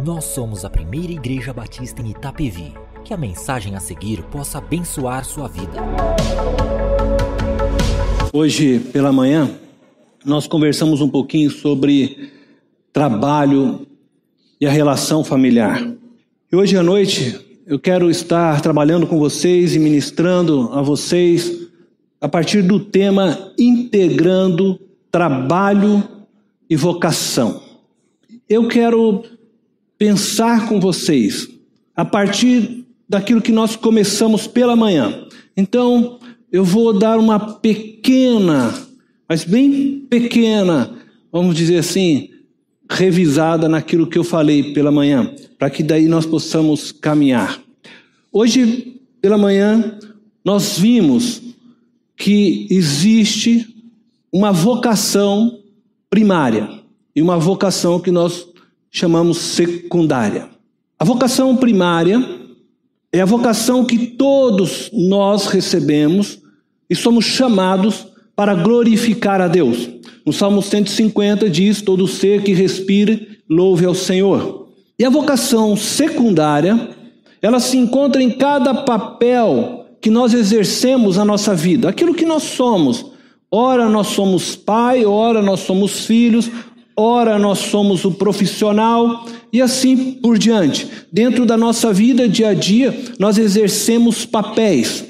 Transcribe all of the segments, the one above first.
Nós somos a primeira igreja batista em Itapevi. Que a mensagem a seguir possa abençoar sua vida. Hoje pela manhã, nós conversamos um pouquinho sobre trabalho e a relação familiar. E hoje à noite, eu quero estar trabalhando com vocês e ministrando a vocês a partir do tema integrando trabalho e vocação. Eu quero pensar com vocês a partir daquilo que nós começamos pela manhã. Então, eu vou dar uma pequena, mas bem pequena, vamos dizer assim, revisada naquilo que eu falei pela manhã, para que daí nós possamos caminhar. Hoje, pela manhã, nós vimos que existe uma vocação primária e uma vocação que nós chamamos secundária. A vocação primária é a vocação que todos nós recebemos e somos chamados para glorificar a Deus. No Salmo 150 diz: todo ser que respire, louve ao Senhor. E a vocação secundária, ela se encontra em cada papel que nós exercemos na nossa vida. Aquilo que nós somos. Ora nós somos pai, ora nós somos filhos, ora nós somos o profissional e assim por diante. Dentro da nossa vida dia a dia, nós exercemos papéis.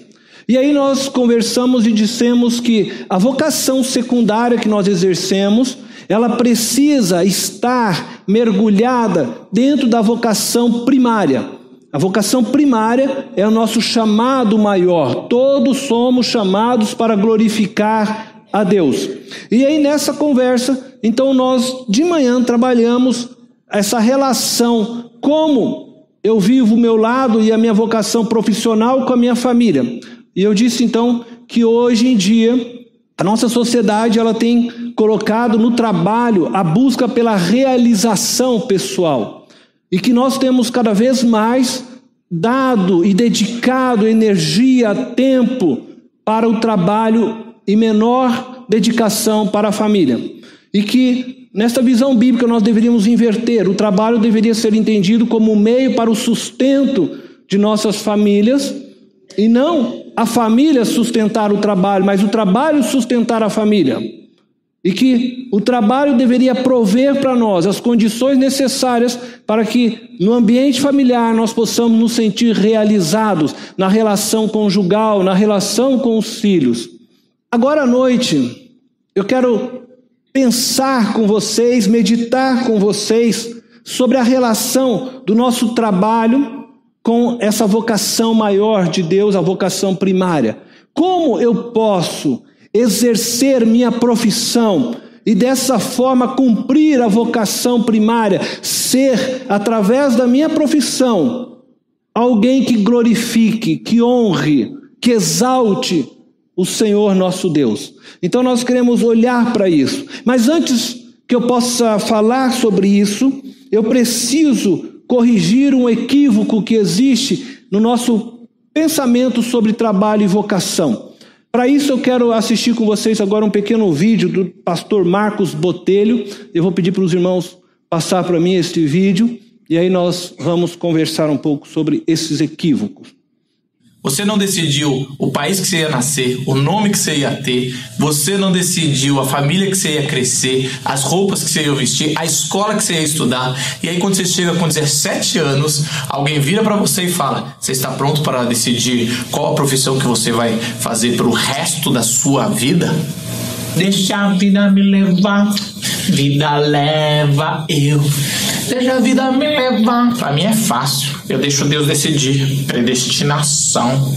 E aí nós conversamos e dissemos que a vocação secundária que nós exercemos, ela precisa estar mergulhada dentro da vocação primária. A vocação primária é o nosso chamado maior. Todos somos chamados para glorificar a Deus. E aí nessa conversa, então nós de manhã trabalhamos essa relação, como eu vivo o meu lado e a minha vocação profissional com a minha família. E eu disse então que hoje em dia a nossa sociedade ela tem colocado no trabalho a busca pela realização pessoal. E que nós temos cada vez mais dado e dedicado energia, tempo para o trabalho e menor dedicação para a família. E que nesta visão bíblica nós deveríamos inverter. O trabalho deveria ser entendido como um meio para o sustento de nossas famílias e não a família sustentar o trabalho, mas o trabalho sustentar a família. E que o trabalho deveria prover para nós as condições necessárias para que no ambiente familiar nós possamos nos sentir realizados na relação conjugal, na relação com os filhos. Agora à noite, eu quero pensar com vocês, meditar com vocês sobre a relação do nosso trabalho com essa vocação maior de Deus, a vocação primária. Como eu posso exercer minha profissão e dessa forma cumprir a vocação primária, ser, através da minha profissão, alguém que glorifique, que honre, que exalte o Senhor nosso Deus. Então nós queremos olhar para isso. Mas antes que eu possa falar sobre isso, eu preciso corrigir um equívoco que existe no nosso pensamento sobre trabalho e vocação. Para isso eu quero assistir com vocês agora um pequeno vídeo do pastor Marcos Botelho. Eu vou pedir para os irmãos passar para mim este vídeo e aí nós vamos conversar um pouco sobre esses equívocos. Você não decidiu o país que você ia nascer, o nome que você ia ter, você não decidiu a família que você ia crescer, as roupas que você ia vestir, a escola que você ia estudar. E aí quando você chega com 17 anos, alguém vira para você e fala: você está pronto para decidir qual a profissão que você vai fazer pelo resto da sua vida? Deixa a vida me levar, vida leva eu. Deixa a vida me levar. Pra mim é fácil. Eu deixo Deus decidir. Predestinação.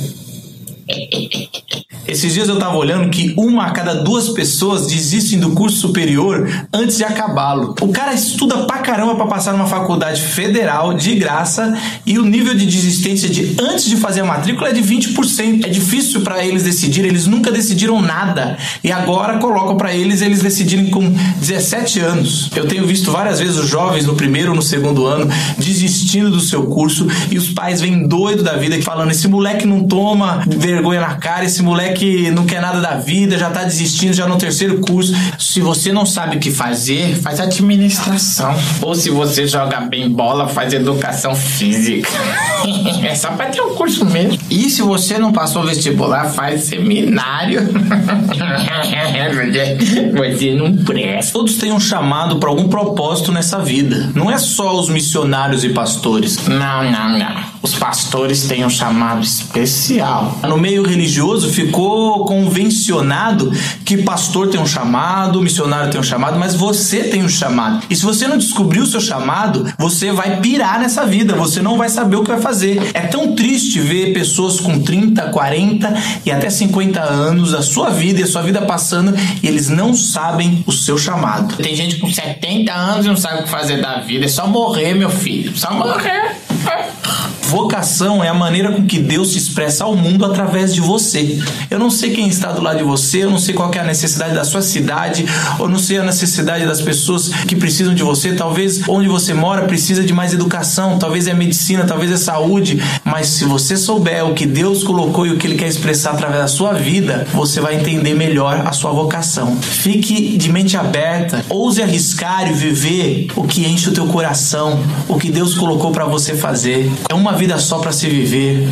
Esses dias eu tava olhando que 1 a cada 2 pessoas desistem do curso superior antes de acabá-lo. O cara estuda pra caramba pra passar numa faculdade federal de graça e o nível de desistência de antes de fazer a matrícula é de 20%. É difícil pra eles decidirem, eles nunca decidiram nada e agora colocam pra eles decidirem com 17 anos. Eu tenho visto várias vezes os jovens no primeiro ou no segundo ano desistindo do seu curso e os pais vêm doidos da vida falando: esse moleque não toma vergonha na cara, esse moleque que não quer nada da vida, já tá desistindo, já no terceiro curso. Se você não sabe o que fazer, faz administração. Ou se você joga bem bola, faz educação física. É só pra ter um curso mesmo. E se você não passou vestibular, faz seminário. Você não presta. Todos têm um chamado para algum propósito nessa vida. Não é só os missionários e pastores. Não. Os pastores têm um chamado especial. No meio religioso ficou convencionado que pastor tem um chamado, missionário tem um chamado, mas você tem um chamado. E se você não descobrir o seu chamado, você vai pirar nessa vida, você não vai saber o que vai fazer. É tão triste ver pessoas com 30, 40 e até 50 anos da sua vida e a sua vida passando e eles não sabem o seu chamado. Tem gente com 70 anos e não sabe o que fazer da vida. É só morrer, meu filho. Só morrer. Vocação é a maneira com que Deus se expressa ao mundo através de você. Eu não sei quem está do lado de você, eu não sei qual que é a necessidade da sua cidade, eu não sei a necessidade das pessoas que precisam de você. Talvez onde você mora precisa de mais educação, talvez é medicina, talvez é saúde, mas se você souber o que Deus colocou e o que Ele quer expressar através da sua vida, você vai entender melhor a sua vocação. Fique de mente aberta, ouse arriscar e viver o que enche o teu coração, o que Deus colocou para você fazer. É uma vida só para se viver,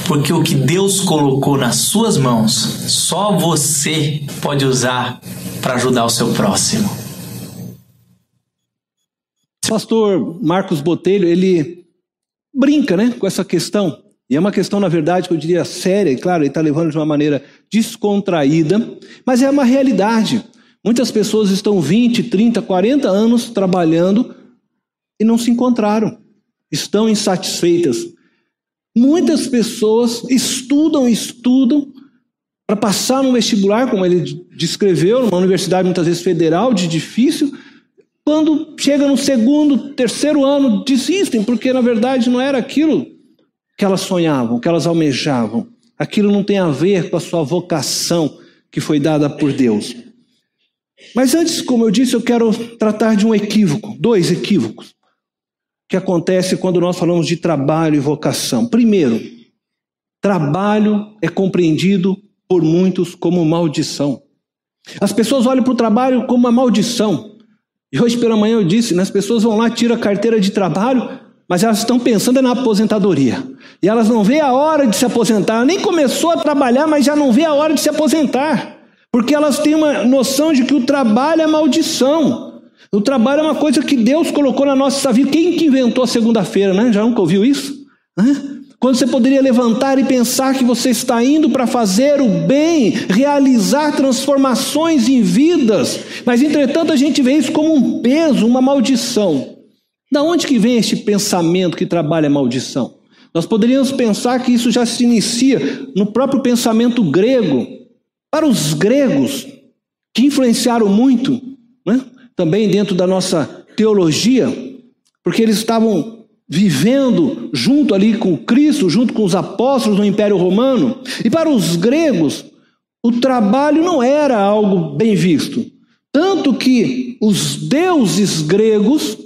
porque o que Deus colocou nas suas mãos, só você pode usar para ajudar o seu próximo. O pastor Marcos Botelho, ele brinca, com essa questão. E é uma questão, na verdade, que eu diria séria, e claro, ele está levando de uma maneira descontraída, mas é uma realidade. Muitas pessoas estão 20, 30, 40 anos trabalhando e não se encontraram. Estão insatisfeitas. Muitas pessoas estudam para passar no vestibular, como ele descreveu, numa universidade muitas vezes federal, de difícil. Quando chega no segundo, terceiro ano, desistem, porque na verdade não era aquilo que elas sonhavam, que elas almejavam. Aquilo não tem a ver com a sua vocação que foi dada por Deus. Mas antes, como eu disse, eu quero tratar de um equívoco, 2 equívocos, que acontece quando nós falamos de trabalho e vocação. Primeiro, trabalho é compreendido por muitos como maldição. As pessoas olham para o trabalho como uma maldição. E hoje pela manhã eu disse, as pessoas vão lá, tiram a carteira de trabalho, mas elas estão pensando na aposentadoria. E elas não vê a hora de se aposentar. Ela nem começou a trabalhar, mas já não vê a hora de se aposentar. Porque elas têm uma noção de que o trabalho é maldição. O trabalho é uma coisa que Deus colocou na nossa vida. Quem que inventou a segunda-feira, Já nunca ouviu isso? Quando você poderia levantar e pensar que você está indo para fazer o bem, realizar transformações em vidas. Mas, entretanto, a gente vê isso como um peso, uma maldição. Da onde que vem este pensamento que trabalho é maldição? Nós poderíamos pensar que isso já se inicia no próprio pensamento grego. Para os gregos, que influenciaram muito, também dentro da nossa teologia, porque eles estavam vivendo junto ali com Cristo, junto com os apóstolos no Império Romano. E para os gregos, o trabalho não era algo bem visto. Tanto que os deuses gregos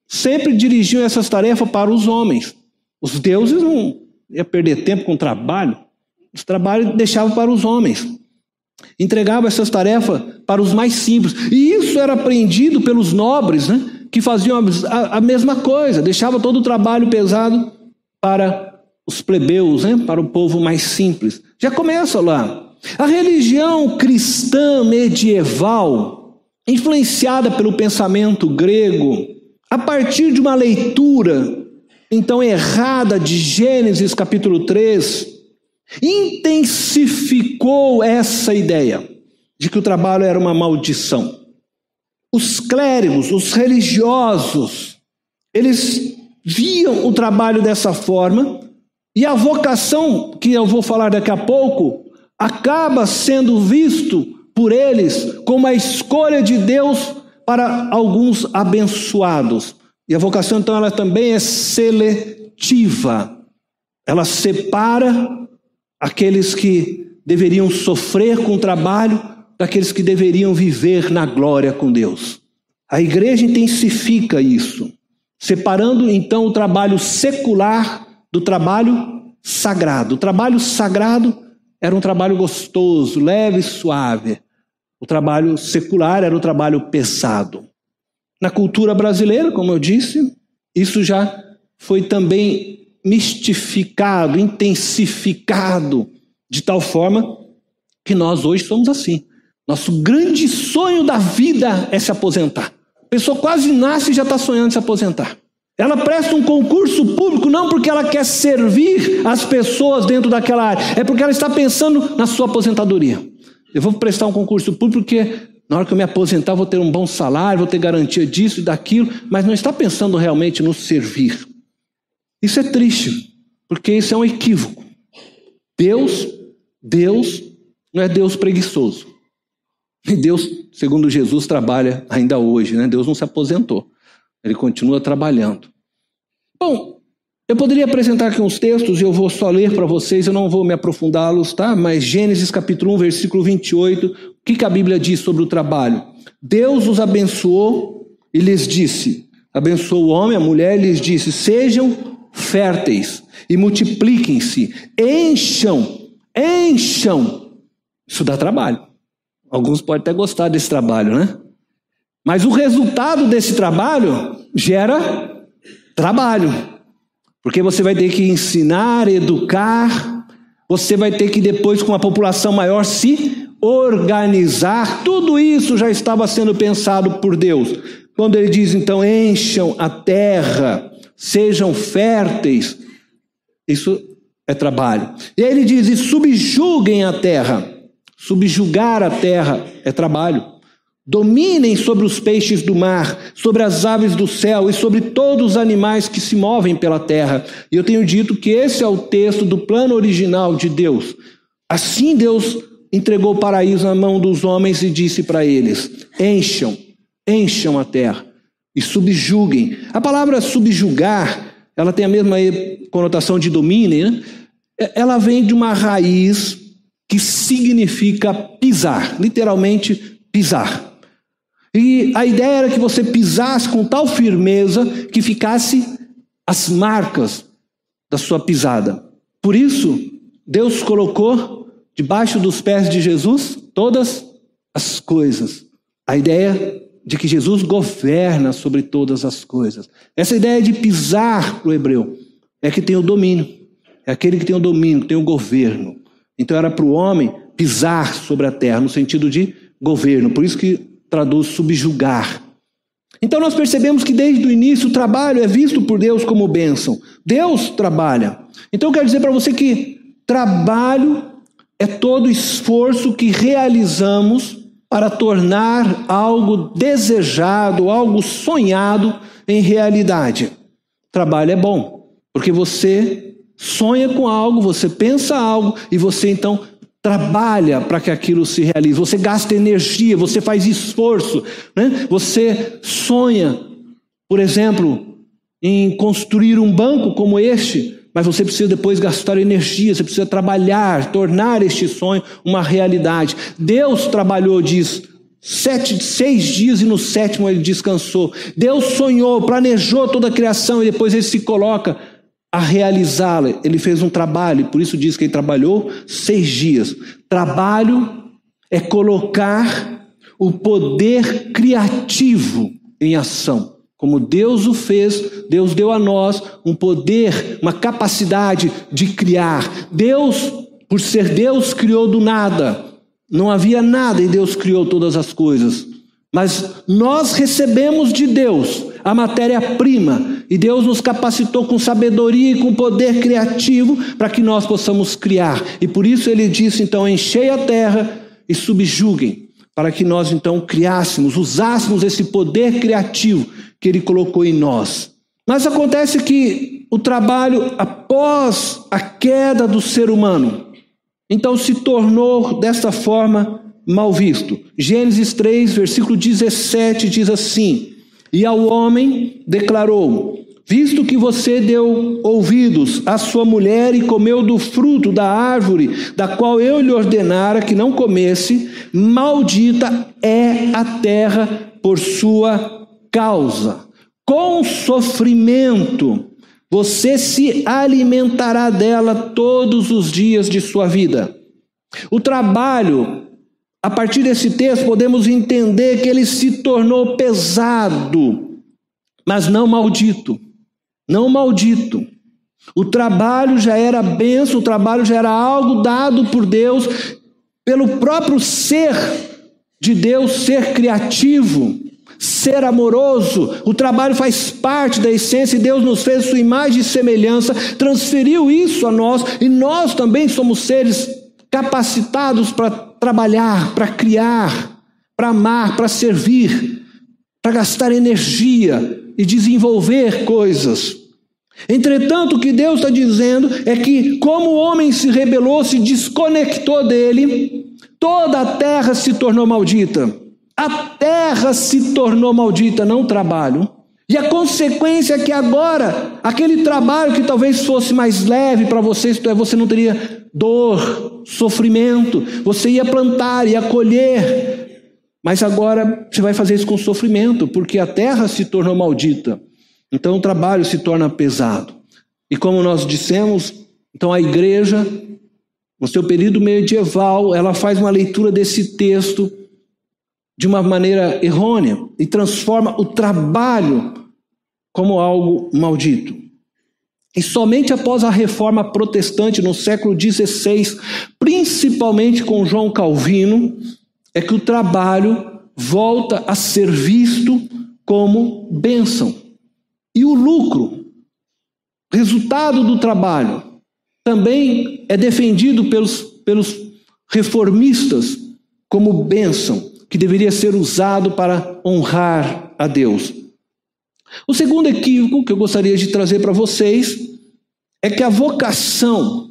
sempre dirigiam essas tarefas para os homens. Os deuses não iam perder tempo com trabalho. Os trabalhos deixavam para os homens. Entregava essas tarefas para os mais simples. E isso era aprendido pelos nobres, que faziam a mesma coisa. Deixava todo o trabalho pesado para os plebeus, para o povo mais simples. Já começa lá. A religião cristã medieval, influenciada pelo pensamento grego, a partir de uma leitura, então, errada de Gênesis capítulo 3, intensificou essa ideia de que o trabalho era uma maldição. Os clérigos, os religiosos, eles viam o trabalho dessa forma, e a vocação, que eu vou falar daqui a pouco, acaba sendo visto por eles como a escolha de Deus para alguns abençoados. E a vocação, então, ela também é seletiva. Ela separa aqueles que deveriam sofrer com o trabalho daqueles que deveriam viver na glória com Deus. A igreja intensifica isso, separando então o trabalho secular do trabalho sagrado. O trabalho sagrado era um trabalho gostoso, leve e suave. O trabalho secular era um trabalho pesado. Na cultura brasileira, como eu disse, isso já foi também mistificado, intensificado, de tal forma que nós hoje somos assim. Nosso grande sonho da vida é se aposentar. A pessoa quase nasce e já está sonhando em se aposentar. Ela presta um concurso público não porque ela quer servir as pessoas dentro daquela área, é porque ela está pensando na sua aposentadoria. Eu vou prestar um concurso público porque na hora que eu me aposentar eu vou ter um bom salário, vou ter garantia disso e daquilo, mas não está pensando realmente no servir. Isso é triste, porque isso é um equívoco. Deus não é Deus preguiçoso. E Deus, segundo Jesus, trabalha ainda hoje, né? Deus não se aposentou. Ele continua trabalhando. Bom, eu poderia apresentar aqui uns textos e eu vou só ler para vocês, eu não vou me aprofundá-los, tá? Mas Gênesis capítulo 1, versículo 28, o que a Bíblia diz sobre o trabalho? Deus os abençoou e lhes disse, abençoou o homem, a mulher, e lhes disse, sejam férteis e multipliquem-se, encham. Isso dá trabalho. Alguns podem até gostar desse trabalho, né? Mas o resultado desse trabalho gera trabalho. Porque você vai ter que ensinar, educar, você vai ter que depois com a população maior se organizar. Tudo isso já estava sendo pensado por Deus. Quando ele diz então, encham a terra, sejam férteis, isso é trabalho. E aí ele diz, e subjuguem a terra. Subjugar a terra é trabalho. Dominem sobre os peixes do mar, sobre as aves do céu e sobre todos os animais que se movem pela terra. E eu tenho dito que esse é o texto do plano original de Deus. Assim Deus entregou o paraíso na mão dos homens e disse para eles, encham a terra e subjuguem. A palavra subjugar, ela tem a mesma conotação de dominem, né? Ela vem de uma raiz que significa pisar, literalmente pisar. E a ideia era que você pisasse com tal firmeza que ficasse as marcas da sua pisada. Por isso, Deus colocou debaixo dos pés de Jesus todas as coisas. A ideia de que Jesus governa sobre todas as coisas. Essa ideia de pisar para o hebreu é que tem o domínio. É aquele que tem o domínio, que tem o governo. Então era para o homem pisar sobre a terra, no sentido de governo. Por isso que traduz subjugar. Então nós percebemos que desde o início o trabalho é visto por Deus como bênção. Deus trabalha. Então eu quero dizer para você que trabalho é todo esforço que realizamos para tornar algo desejado, algo sonhado em realidade. Trabalho é bom, porque você sonha com algo, você pensa algo e você então trabalha para que aquilo se realize. Você gasta energia, você faz esforço, né? Você sonha, por exemplo, em construir um banco como este, mas você precisa depois gastar energia, você precisa trabalhar, tornar este sonho uma realidade. Deus trabalhou, diz, 6 dias e no 7º ele descansou. Deus sonhou, planejou toda a criação e depois ele se coloca a realizá-la. Ele fez um trabalho, por isso diz que ele trabalhou 6 dias. Trabalho é colocar o poder criativo em ação. Como Deus o fez, Deus deu a nós um poder, uma capacidade de criar. Deus, por ser Deus, criou do nada. Não havia nada e Deus criou todas as coisas. Mas nós recebemos de Deus a matéria-prima e Deus nos capacitou com sabedoria e com poder criativo para que nós possamos criar. E por isso ele disse, então, enchei a terra e subjuguem, para que nós então criássemos, usássemos esse poder criativo que ele colocou em nós. Mas acontece que o trabalho, após a queda do ser humano, então se tornou desta forma mal visto. Gênesis 3, versículo 17 diz assim, e ao homem declarou, visto que você deu ouvidos à sua mulher e comeu do fruto da árvore, da qual eu lhe ordenara que não comesse, maldita é a terra por sua causa. Com sofrimento você se alimentará dela todos os dias de sua vida. O trabalho, a partir desse texto, podemos entender que ele se tornou pesado, mas não maldito. Não maldito. O trabalho já era bênção, o trabalho já era algo dado por Deus, pelo próprio ser de Deus, ser criativo, ser amoroso. O trabalho faz parte da essência e Deus nos fez sua imagem e semelhança, transferiu isso a nós e nós também somos seres capacitados para trabalhar, para criar, para amar, para servir, para gastar energia e desenvolver coisas. Entretanto, o que Deus está dizendo é que, como o homem se rebelou, se desconectou dele, toda a terra se tornou maldita. A terra se tornou maldita, não o trabalho. E a consequência é que agora, aquele trabalho que talvez fosse mais leve para você, isto é, você não teria dor, sofrimento, você ia plantar, ia colher. Mas agora você vai fazer isso com sofrimento, porque a terra se tornou maldita. Então o trabalho se torna pesado. E como nós dissemos, então a igreja, no seu período medieval, ela faz uma leitura desse texto de uma maneira errônea e transforma o trabalho como algo maldito. E somente após a reforma protestante no século XVI, principalmente com João Calvino, é que o trabalho volta a ser visto como bênção. E o lucro, resultado do trabalho, também é defendido pelos reformistas como bênção, que deveria ser usado para honrar a Deus. O segundo equívoco que eu gostaria de trazer para vocês é que a vocação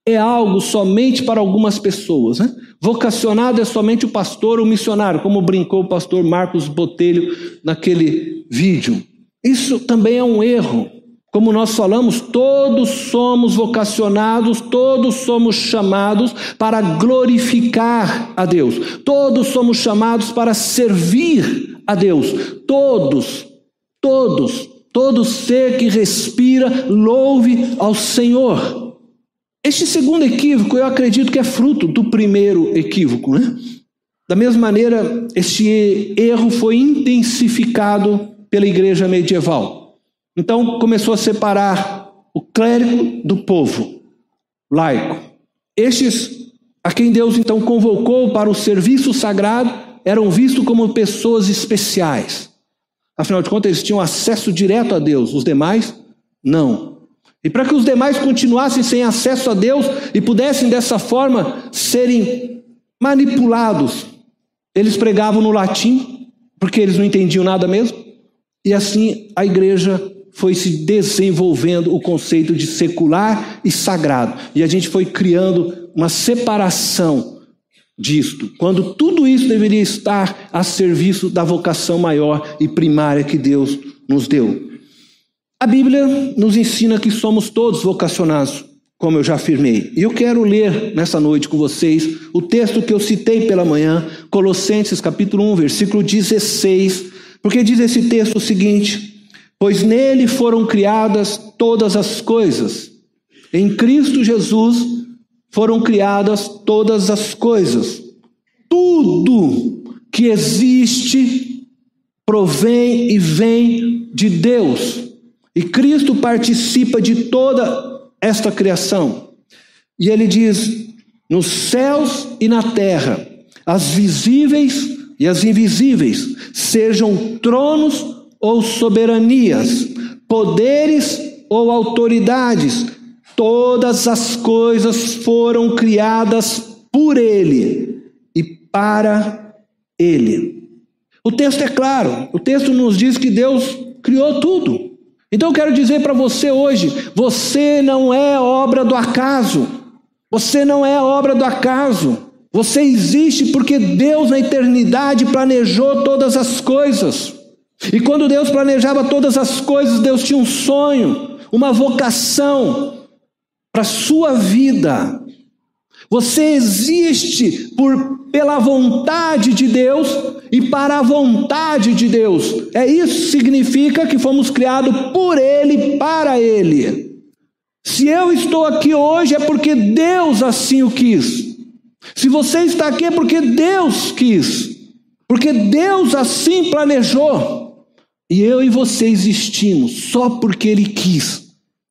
é algo somente para algumas pessoas, né? Vocacionado é somente o pastor ou o missionário, como brincou o pastor Marcos Botelho naquele vídeo. Isso também é um erro. Como nós falamos, todos somos vocacionados, todos somos chamados para glorificar a Deus. Todos somos chamados para servir a Deus. Todo ser que respira, louve ao Senhor. Este segundo equívoco, eu acredito que é fruto do primeiro equívoco, né? Da mesma maneira, este erro foi intensificado pela igreja medieval. Então começou a separar o clérigo do povo laico. Estes a quem Deus então convocou para o serviço sagrado eram vistos como pessoas especiais. Afinal de contas, eles tinham acesso direto a Deus, os demais não. E para que os demais continuassem sem acesso a Deus e pudessem dessa forma serem manipulados, eles pregavam no latim, porque eles não entendiam nada mesmo. E assim a igreja foi se desenvolvendo o conceito de secular e sagrado. E a gente foi criando uma separação disto, quando tudo isso deveria estar a serviço da vocação maior e primária que Deus nos deu. A Bíblia nos ensina que somos todos vocacionados, como eu já afirmei. E eu quero ler nessa noite com vocês o texto que eu citei pela manhã, Colossenses capítulo 1, versículo 16, porque diz esse texto o seguinte: pois nele foram criadas todas as coisas. Em Cristo Jesus foram criadas todas as coisas. Tudo que existe provém e vem de Deus. E Cristo participa de toda esta criação. E ele diz: nos céus e na terra, as visíveis e as invisíveis, sejam tronos ou soberanias, poderes ou autoridades, todas as coisas foram criadas por Ele e para Ele. O texto é claro, o texto nos diz que Deus criou tudo. Então eu quero dizer para você hoje, você não é obra do acaso. Você não é obra do acaso. Você existe porque Deus na eternidade planejou todas as coisas. E quando Deus planejava todas as coisas, Deus tinha um sonho, uma vocação para a sua vida. Você existe pela vontade de Deus e para a vontade de Deus. Isso significa que fomos criados por Ele e para Ele. Se eu estou aqui hoje é porque Deus assim o quis. Se você está aqui é porque Deus quis, porque Deus assim planejou. E eu e você existimos só porque Ele quis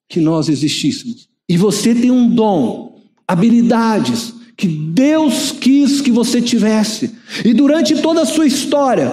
que nós existíssemos. E você tem um dom, habilidades que Deus quis que você tivesse. E durante toda a sua história,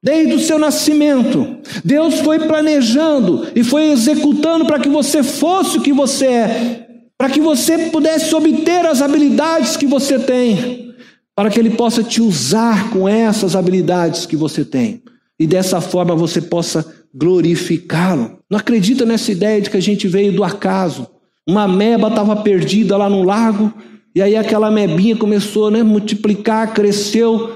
desde o seu nascimento, Deus foi planejando e foi executando para que você fosse o que você é, para que você pudesse obter as habilidades que você tem, para que Ele possa te usar com essas habilidades que você tem. E dessa forma você possa glorificá-lo. Não acredita nessa ideia de que a gente veio do acaso. Uma ameba estava perdida lá no lago, e aí aquela amebinha começou a multiplicar, cresceu,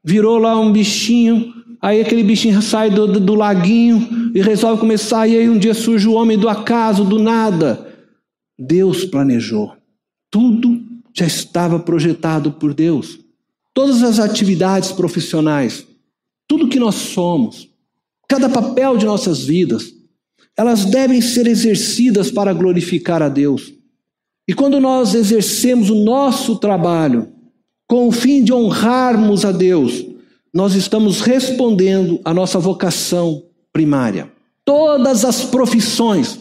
virou lá um bichinho, aí aquele bichinho sai do laguinho e resolve começar, e aí um dia surge o homem do acaso, do nada. Deus planejou. Tudo já estava projetado por Deus. Todas as atividades profissionais, tudo que nós somos, cada papel de nossas vidas, elas devem ser exercidas para glorificar a Deus. E quando nós exercemos o nosso trabalho com o fim de honrarmos a Deus, nós estamos respondendo à nossa vocação primária. Todas as profissões,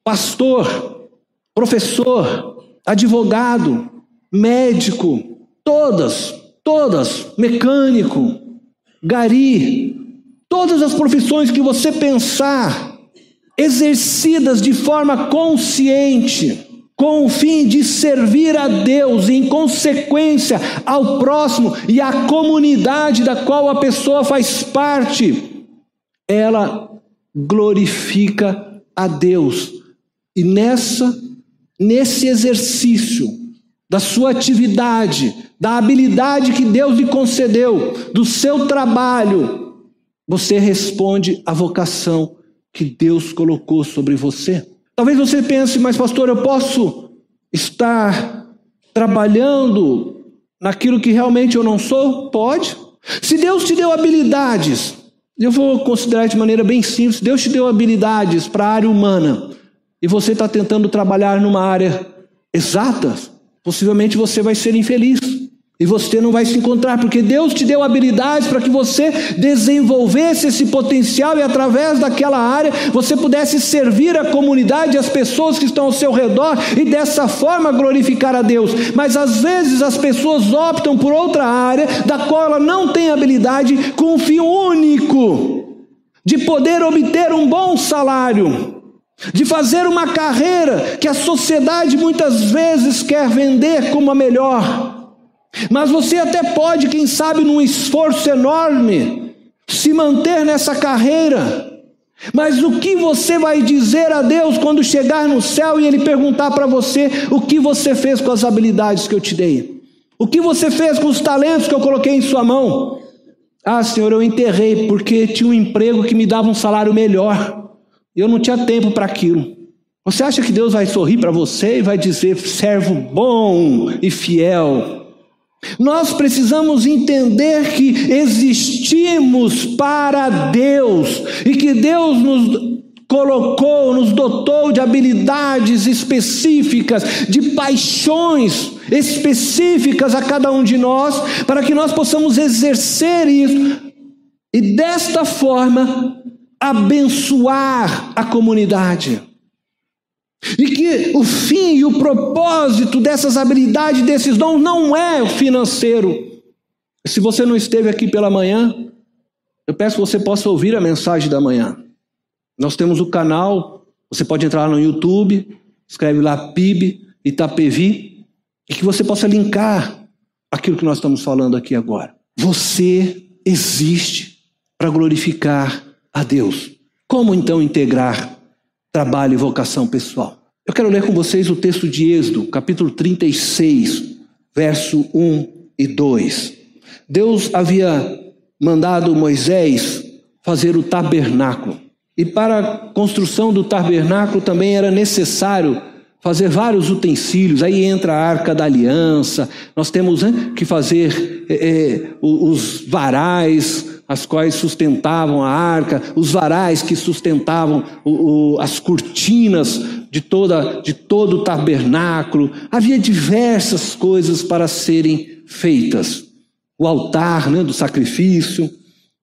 pastor, professor, advogado, médico, todas, mecânico, gari, todas as profissões que você pensar, exercidas de forma consciente, com o fim de servir a Deus, e em consequência ao próximo e à comunidade da qual a pessoa faz parte, ela glorifica a Deus. E nesse exercício da sua atividade, da habilidade que Deus lhe concedeu, do seu trabalho, você responde à vocação que Deus colocou sobre você. Talvez você pense, mas pastor, eu posso estar trabalhando naquilo que realmente eu não sou? Pode. Se Deus te deu habilidades, eu vou considerar de maneira bem simples, Deus te deu habilidades para a área humana, e você está tentando trabalhar numa área exata, possivelmente você vai ser infeliz. E você não vai se encontrar, porque Deus te deu habilidades para que você desenvolvesse esse potencial e através daquela área você pudesse servir a comunidade, as pessoas que estão ao seu redor e dessa forma glorificar a Deus. Mas às vezes as pessoas optam por outra área da qual ela não tem habilidade, com um fim único de poder obter um bom salário, de fazer uma carreira que a sociedade muitas vezes quer vender como a melhor. Mas você até pode, quem sabe, num esforço enorme, se manter nessa carreira. Mas o que você vai dizer a Deus quando chegar no céu e Ele perguntar para você o que você fez com as habilidades que eu te dei? O que você fez com os talentos que eu coloquei em sua mão? Ah, Senhor, eu enterrei porque tinha um emprego que me dava um salário melhor. Eu não tinha tempo para aquilo. Você acha que Deus vai sorrir para você e vai dizer, servo bom e fiel? Nós precisamos entender que existimos para Deus e que Deus nos colocou, nos dotou de habilidades específicas, de paixões específicas a cada um de nós, para que nós possamos exercer isso e desta forma abençoar a comunidade. E que o fim e o propósito dessas habilidades, desses dons, não é o financeiro. Se você não esteve aqui pela manhã, eu peço que você possa ouvir a mensagem da manhã. Nós temos o canal, você pode entrar no YouTube, escreve lá PIB Itapevi, e que você possa linkar aquilo que nós estamos falando aqui agora. Você existe para glorificar a Deus. Como então integrar trabalho e vocação pessoal? Eu quero ler com vocês o texto de Êxodo, capítulo 36, verso 1 e 2. Deus havia mandado Moisés fazer o tabernáculo. E para a construção do tabernáculo também era necessário fazer vários utensílios. Aí entra a Arca da Aliança, nós temos que fazer os varais, as quais sustentavam a arca, os varais que sustentavam as cortinas de todo o tabernáculo. Havia diversas coisas para serem feitas. O altar, do sacrifício.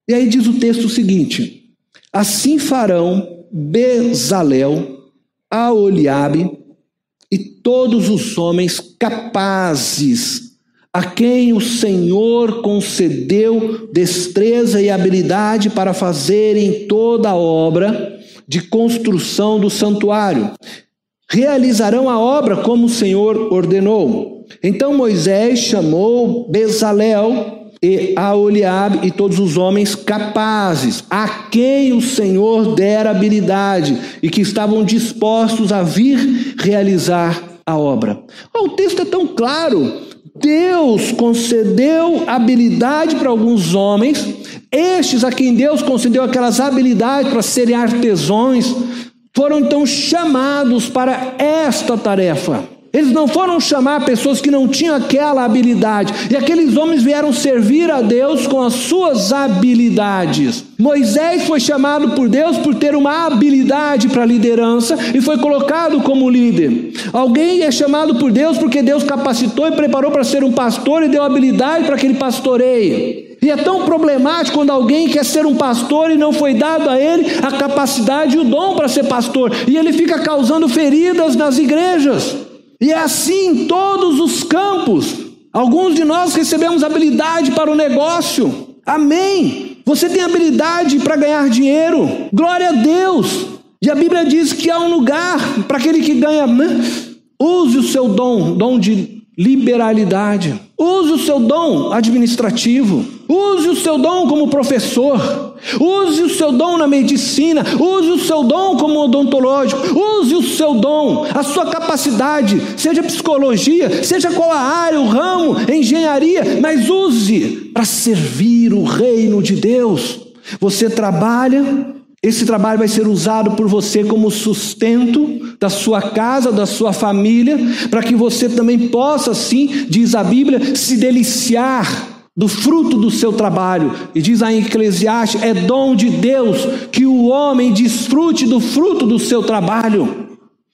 E aí diz o texto o seguinte: assim farão Bezalel, Aholiabe e todos os homens capazes, a quem o Senhor concedeu destreza e habilidade para fazerem toda a obra de construção do santuário. Realizarão a obra como o Senhor ordenou. Então Moisés chamou Bezalel e Aholiabe e todos os homens capazes, a quem o Senhor dera habilidade e que estavam dispostos a vir realizar a obra. O texto é tão claro. Deus concedeu habilidade para alguns homens, estes a quem Deus concedeu aquelas habilidades para serem artesãos, foram então chamados para esta tarefa. Eles não foram chamar pessoas que não tinham aquela habilidade. E aqueles homens vieram servir a Deus com as suas habilidades. Moisés foi chamado por Deus por ter uma habilidade para a liderança e foi colocado como líder. Alguém é chamado por Deus porque Deus capacitou e preparou para ser um pastor e deu habilidade para que ele pastoreie. E é tão problemático quando alguém quer ser um pastor e não foi dado a ele a capacidade e o dom para ser pastor. E ele fica causando feridas nas igrejas. E é assim em todos os campos. Alguns de nós recebemos habilidade para o negócio. Amém. Você tem habilidade para ganhar dinheiro. Glória a Deus. E a Bíblia diz que há um lugar para aquele que ganha. Use o seu dom de liberalidade. Use o seu dom administrativo. Use o seu dom como professor. Use o seu dom na medicina. Use o seu dom como odontológico. Use o seu dom, a sua capacidade, seja psicologia, seja qual a área, o ramo, engenharia, mas use para servir o reino de Deus. Você trabalha, esse trabalho vai ser usado por você como sustento da sua casa, da sua família, para que você também possa, assim, diz a Bíblia, se deliciar do fruto do seu trabalho. E diz aí em Eclesiastes, é dom de Deus que o homem desfrute do fruto do seu trabalho.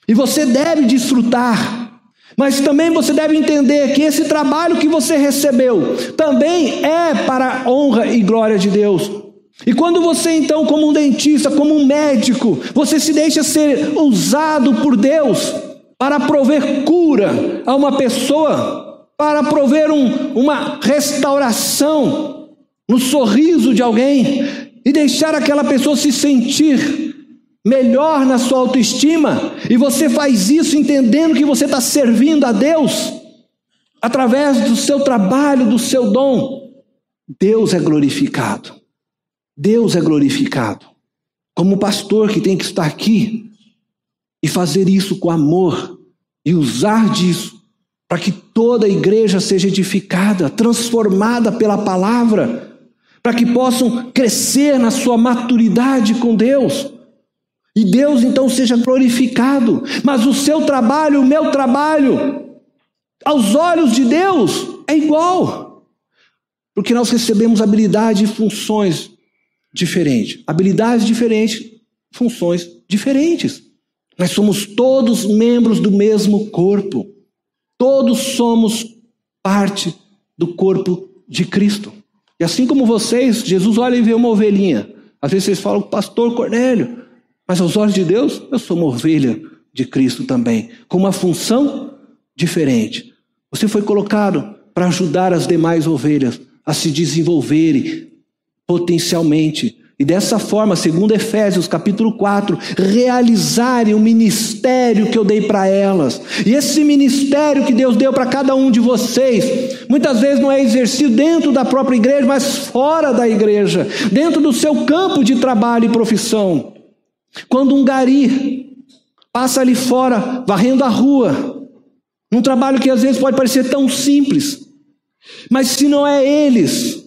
E você deve desfrutar. Mas também você deve entender que esse trabalho que você recebeu também é para a honra e glória de Deus. E quando você então, como um dentista, como um médico, você se deixa ser usado por Deus para prover cura a uma pessoa, para prover uma restauração no sorriso de alguém e deixar aquela pessoa se sentir melhor na sua autoestima, e você faz isso entendendo que você está servindo a Deus através do seu trabalho, do seu dom, Deus é glorificado. Deus é glorificado. Como pastor que tem que estar aqui e fazer isso com amor e usar disso para que toda a igreja seja edificada, transformada pela palavra, para que possam crescer na sua maturidade com Deus. E Deus então seja glorificado. Mas o seu trabalho, o meu trabalho, aos olhos de Deus, é igual. Porque nós recebemos habilidade e funções diferentes. Habilidades diferentes, funções diferentes. Nós somos todos membros do mesmo corpo. Todos somos parte do corpo de Cristo. E assim como vocês, Jesus olha e vê uma ovelhinha. Às vezes vocês falam, pastor Cornélio, mas aos olhos de Deus, eu sou uma ovelha de Cristo também, com uma função diferente. Você foi colocado para ajudar as demais ovelhas a se desenvolverem potencialmente. E dessa forma, segundo Efésios capítulo 4, realizarem o ministério que eu dei para elas. E esse ministério que Deus deu para cada um de vocês, muitas vezes não é exercido dentro da própria igreja, mas fora da igreja, dentro do seu campo de trabalho e profissão. Quando um gari passa ali fora, varrendo a rua, num trabalho que às vezes pode parecer tão simples, mas se não é eles,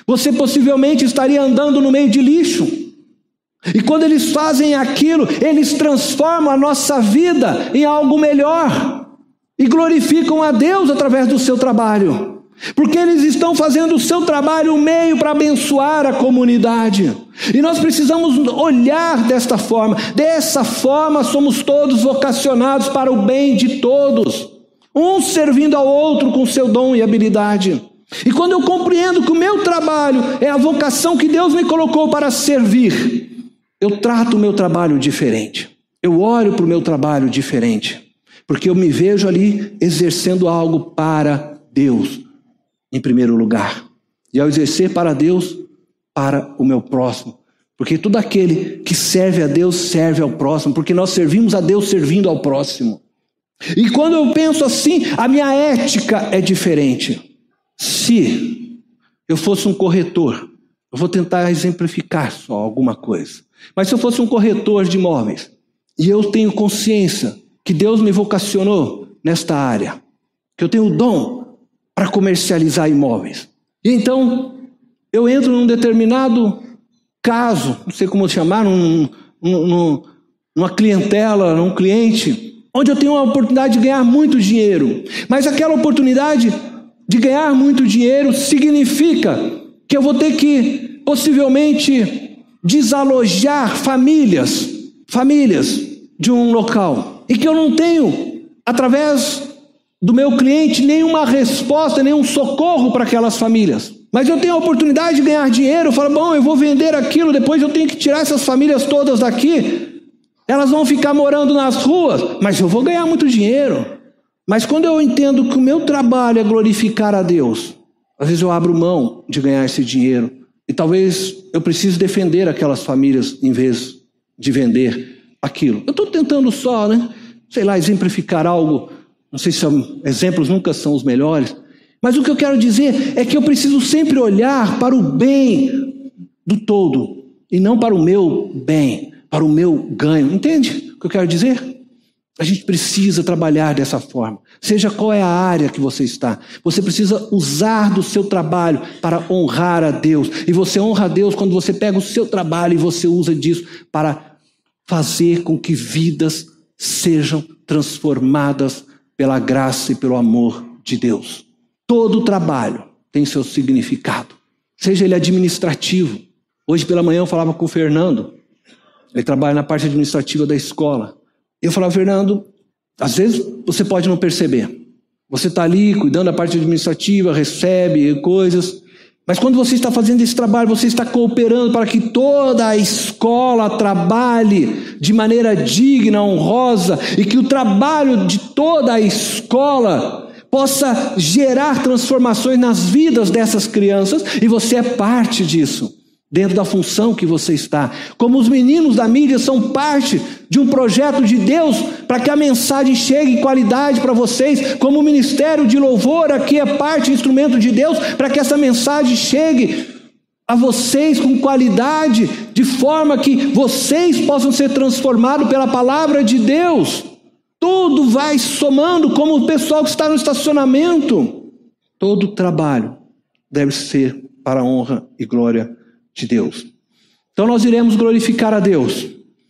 você possivelmente estaria andando no meio de lixo. E quando eles fazem aquilo, eles transformam a nossa vida em algo melhor e glorificam a Deus através do seu trabalho. porque eles estão fazendo o seu trabalho um meio para abençoar a comunidade. E nós precisamos olhar desta forma. Dessa forma somos todos vocacionados para o bem de todos, um servindo ao outro com seu dom e habilidade. E quando eu compreendo que o meu trabalho é a vocação que Deus me colocou para servir, eu trato o meu trabalho diferente. Eu olho para o meu trabalho diferente, porque eu me vejo ali exercendo algo para Deus em primeiro lugar. E ao exercer para Deus, para o meu próximo. Porque todo aquele que serve a Deus, serve ao próximo. Porque nós servimos a Deus servindo ao próximo. E quando eu penso assim, a minha ética é diferente. Se eu fosse um corretor, eu vou tentar exemplificar só alguma coisa. Mas se eu fosse um corretor de imóveis, e eu tenho consciência que Deus me vocacionou nesta área, que eu tenho o dom para comercializar imóveis. E então, eu entro num determinado caso, não sei como chamar, numa clientela, num cliente, onde eu tenho a oportunidade de ganhar muito dinheiro. Mas aquela oportunidade de ganhar muito dinheiro significa que eu vou ter que, possivelmente, desalojar famílias de um local. E que eu não tenho, através do meu cliente, nenhuma resposta, nenhum socorro para aquelas famílias. Mas eu tenho a oportunidade de ganhar dinheiro. Eu falo, bom, eu vou vender aquilo, depois eu tenho que tirar essas famílias todas daqui. Elas vão ficar morando nas ruas, mas eu vou ganhar muito dinheiro. Mas quando eu entendo que o meu trabalho é glorificar a Deus, às vezes eu abro mão de ganhar esse dinheiro. E talvez eu precise defender aquelas famílias em vez de vender aquilo. Eu estou tentando só, exemplificar algo. Não sei se exemplos nunca são os melhores, mas o que eu quero dizer é que eu preciso sempre olhar para o bem do todo, e não para o meu bem, para o meu ganho. Entende o que eu quero dizer? A gente precisa trabalhar dessa forma. Seja qual é a área que você está, você precisa usar do seu trabalho para honrar a Deus. E você honra a Deus quando você pega o seu trabalho e você usa disso para fazer com que vidas sejam transformadas pela graça e pelo amor de Deus. Todo trabalho tem seu significado, seja ele administrativo. Hoje pela manhã eu falava com o Fernando, ele trabalha na parte administrativa da escola. Eu falava, Fernando, às vezes você pode não perceber. Você está ali cuidando da parte administrativa, recebe coisas, mas quando você está fazendo esse trabalho, você está cooperando para que toda a escola trabalhe de maneira digna, honrosa, e que o trabalho de toda a escola possa gerar transformações nas vidas dessas crianças, e você é parte disso, dentro da função que você está. Como os meninos da mídia são parte de um projeto de Deus para que a mensagem chegue em qualidade para vocês, como o ministério de louvor aqui é parte, instrumento de Deus, para que essa mensagem chegue a vocês com qualidade, de forma que vocês possam ser transformados pela palavra de Deus. Tudo vai somando, como o pessoal que está no estacionamento. Todo trabalho deve ser para a honra e glória de Deus. Então nós iremos glorificar a Deus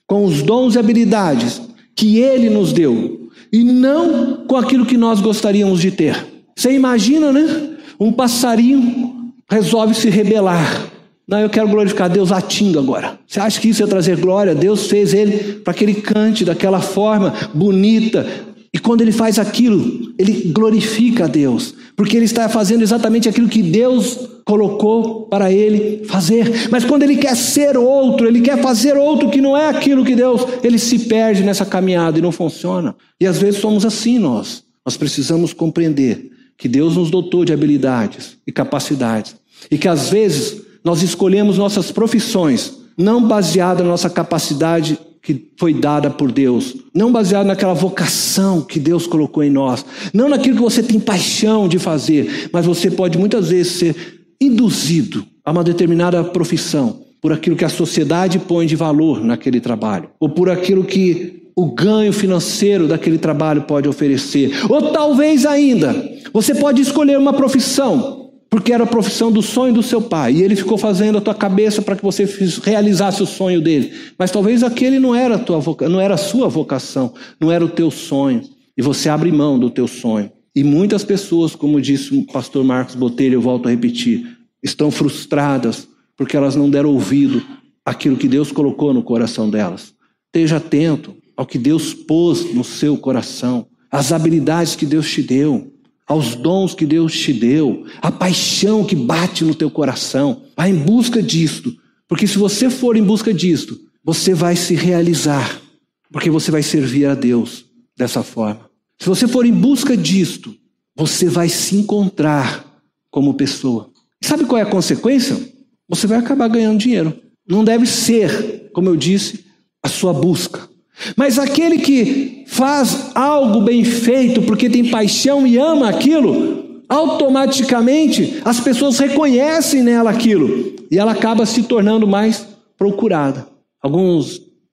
com os dons e habilidades que Ele nos deu, e não com aquilo que nós gostaríamos de ter. Você imagina, né? Um passarinho resolve se rebelar. Não, eu quero glorificar a Deus latindo agora. Você acha que isso ia trazer glória? Deus fez ele para que ele cante daquela forma bonita. E quando ele faz aquilo, ele glorifica a Deus, porque ele está fazendo exatamente aquilo que Deus colocou para ele fazer. Mas quando ele quer ser outro, ele quer fazer outro que não é aquilo que Deus, ele se perde nessa caminhada e não funciona. E às vezes somos assim nós. Nós precisamos compreender que Deus nos dotou de habilidades e capacidades, e que às vezes nós escolhemos nossas profissões não baseada na nossa capacidade que foi dada por Deus, não baseado naquela vocação que Deus colocou em nós, não naquilo que você tem paixão de fazer, mas você pode muitas vezes ser induzido a uma determinada profissão por aquilo que a sociedade põe de valor naquele trabalho, ou por aquilo que o ganho financeiro daquele trabalho pode oferecer, ou talvez ainda você pode escolher uma profissão porque era a profissão do sonho do seu pai, e ele ficou fazendo a tua cabeça para que você realizasse o sonho dele. Mas talvez aquele não era a sua vocação, não era o teu sonho, e você abre mão do teu sonho E muitas pessoas, como disse o pastor Marcos Botelho, eu volto a repetir, estão frustradas porque elas não deram ouvido àquilo que Deus colocou no coração delas. Esteja atento ao que Deus pôs no seu coração, às habilidades que Deus te deu, aos dons que Deus te deu, a paixão que bate no teu coração. Vá em busca disto, porque se você for em busca disto, você vai se realizar, porque você vai servir a Deus dessa forma. Se você for em busca disto, você vai se encontrar como pessoa. Sabe qual é a consequência? Você vai acabar ganhando dinheiro. Não deve ser, como eu disse, a sua busca. Mas aquele que faz algo bem feito porque tem paixão e ama aquilo, automaticamente as pessoas reconhecem nela aquilo e ela acaba se tornando mais procurada.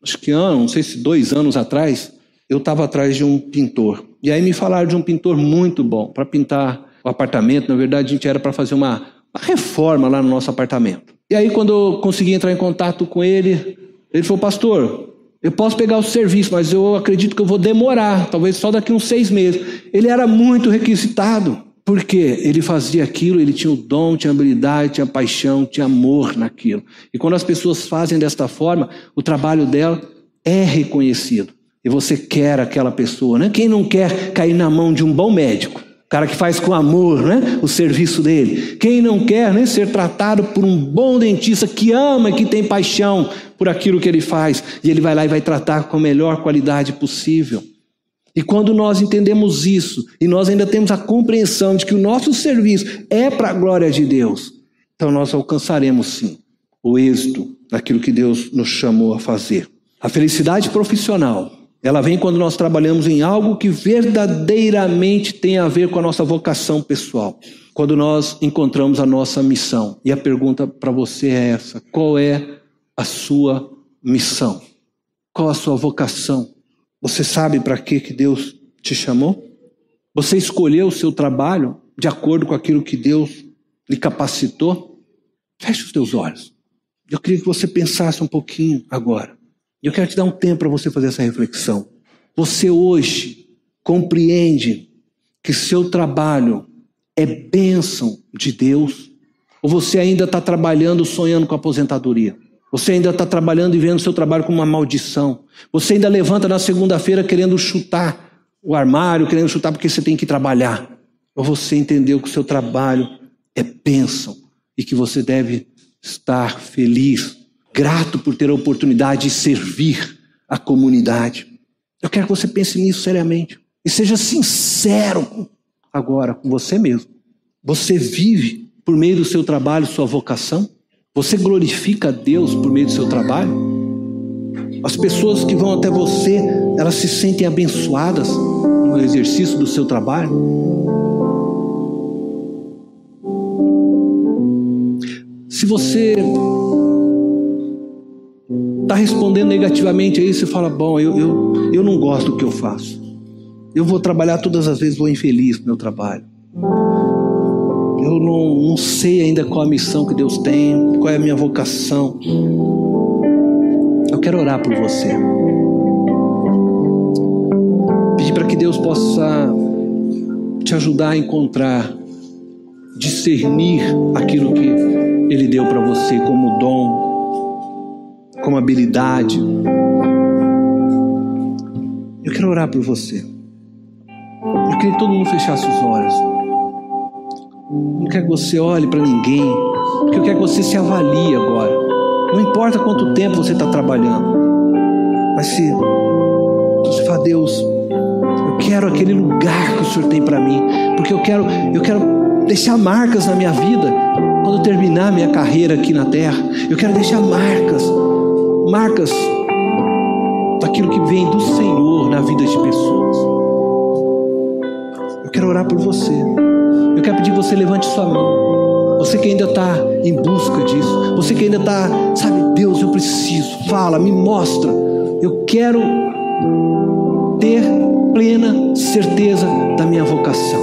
Acho que não sei se 2 anos atrás, eu estava atrás de um pintor. E aí me falaram de um pintor muito bom para pintar o apartamento. Na verdade, a gente era para fazer uma reforma lá no nosso apartamento. E aí quando eu consegui entrar em contato com ele, ele falou: pastor, eu posso pegar o serviço, mas eu acredito que eu vou demorar, talvez só daqui uns 6 meses. Ele era muito requisitado, porque ele fazia aquilo, ele tinha o dom, tinha habilidade, tinha paixão, tinha amor naquilo. E quando as pessoas fazem desta forma, o trabalho dela é reconhecido. E você quer aquela pessoa, né? Quem não quer cair na mão de um bom médico? O cara que faz com amor, né, o serviço dele. Quem não quer, né, ser tratado por um bom dentista que ama e que tem paixão por aquilo que ele faz. E ele vai lá e vai tratar com a melhor qualidade possível. E quando nós entendemos isso, e nós ainda temos a compreensão de que o nosso serviço é para a glória de Deus, então nós alcançaremos sim o êxito daquilo que Deus nos chamou a fazer. A felicidade profissional, ela vem quando nós trabalhamos em algo que verdadeiramente tem a ver com a nossa vocação pessoal. Quando nós encontramos a nossa missão. E a pergunta para você é essa: qual é a sua missão? Qual a sua vocação? Você sabe para que Deus te chamou? Você escolheu o seu trabalho de acordo com aquilo que Deus lhe capacitou? Feche os teus olhos. Eu queria que você pensasse um pouquinho agora. Eu quero te dar um tempo para você fazer essa reflexão. Você hoje compreende que seu trabalho é bênção de Deus? Ou você ainda está trabalhando sonhando com a aposentadoria? Você ainda está trabalhando e vendo seu trabalho como uma maldição? Você ainda levanta na segunda-feira querendo chutar o armário, querendo chutar porque você tem que trabalhar? Ou você entendeu que o seu trabalho é bênção e que você deve estar feliz, grato por ter a oportunidade de servir a comunidade? Eu quero que você pense nisso seriamente. E seja sincero agora com você mesmo. Você vive por meio do seu trabalho sua vocação? Você glorifica a Deus por meio do seu trabalho? As pessoas que vão até você, elas se sentem abençoadas no exercício do seu trabalho? Se você está respondendo negativamente a isso, você fala: bom, eu não gosto do que eu faço. Eu vou trabalhar todas as vezes, vou infeliz no meu trabalho. Eu não sei ainda qual a missão que Deus tem, qual é a minha vocação. Eu quero orar por você. Pedir para que Deus possa te ajudar a encontrar, discernir aquilo que Ele deu para você como dom, como habilidade. Eu quero orar por você. Eu queria que todo mundo fechasse os olhos. Não quero que você olhe para ninguém, porque eu quero que você se avalie agora. Não importa quanto tempo você está trabalhando, mas se você fala: Deus, eu quero aquele lugar que o Senhor tem para mim, porque eu quero deixar marcas na minha vida quando eu terminar minha carreira aqui na terra. Eu quero deixar marcas daquilo que vem do Senhor na vida de pessoas. Eu quero orar por você. Eu quero pedir que você levante sua mão. Você que ainda está em busca disso. Você que ainda está, sabe, Deus, eu preciso. Fala, me mostra. Eu quero ter plena certeza da minha vocação.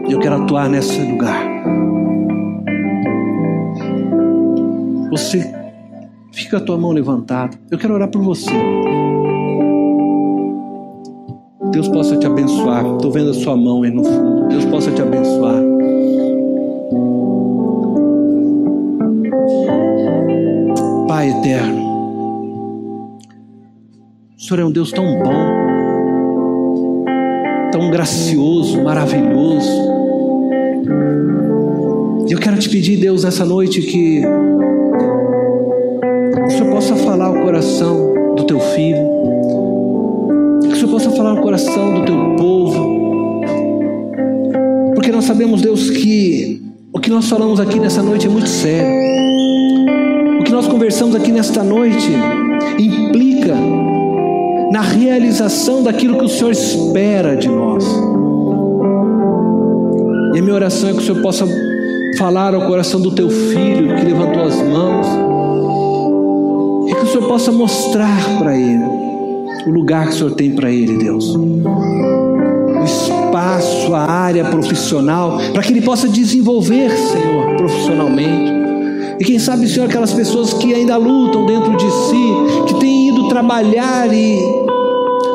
Eu quero atuar nesse lugar. Você fica a tua mão levantada. Eu quero orar por você. Deus possa te abençoar. Estou vendo a sua mão aí no fundo. Deus possa te abençoar. Pai eterno, o Senhor é um Deus tão bom, tão gracioso, maravilhoso. E eu quero te pedir, Deus, nessa noite que o Senhor possa falar ao coração do teu filho, que o Senhor possa falar ao coração do teu povo, porque nós sabemos, Deus, que o que nós falamos aqui nessa noite é muito sério. O que nós conversamos aqui nesta noite implica na realização daquilo que o Senhor espera de nós. E a minha oração é que o Senhor possa falar ao coração do teu filho que levantou as mãos, e que o Senhor possa mostrar para ele o lugar que o Senhor tem para ele, Deus, o espaço, a área profissional, para que ele possa desenvolver, Senhor, profissionalmente. E quem sabe, Senhor, aquelas pessoas que ainda lutam dentro de si, que têm ido trabalhar e,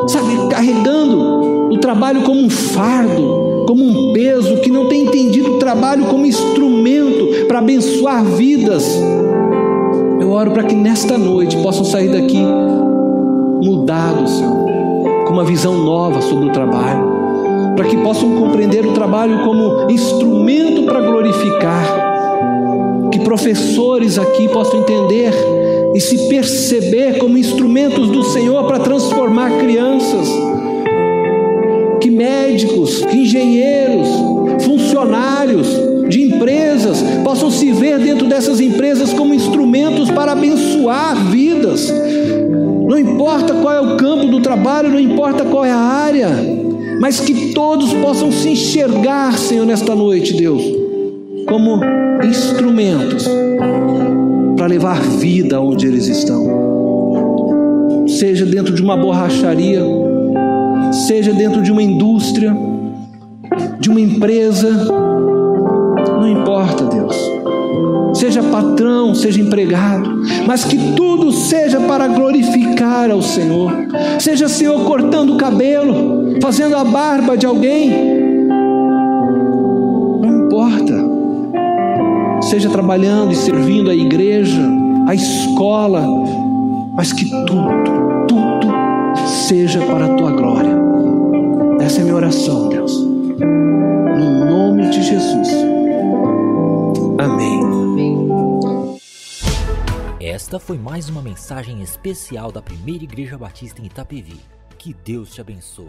sabe, carregando o trabalho como um fardo, como um peso, que não tem entendido o trabalho como instrumento para abençoar vidas. Eu oro para que nesta noite possam sair daqui mudados, Senhor, com uma visão nova sobre o trabalho, para que possam compreender o trabalho como instrumento para glorificar. Que professores aqui possam entender e se perceber como instrumentos do Senhor para transformar crianças. Que médicos, que engenheiros, funcionários de empresas possam se ver dentro dessas empresas como instrumentos para abençoar vidas. Não importa qual é o campo do trabalho, não importa qual é a área, mas que todos possam se enxergar, Senhor, nesta noite, Deus, como instrumentos para levar vida onde eles estão. Seja dentro de uma borracharia, seja dentro de uma indústria, de uma empresa, não importa, Deus. Seja patrão, seja empregado, mas que tudo seja para glorificar ao Senhor. Seja, Senhor, cortando o cabelo, fazendo a barba de alguém, não importa. Seja trabalhando e servindo a igreja, a escola, mas que tudo seja para a tua glória. Essa é a minha oração, Deus, no nome de Jesus, amém. Esta foi mais uma mensagem especial da Primeira Igreja Batista em Itapevi. Que Deus te abençoe.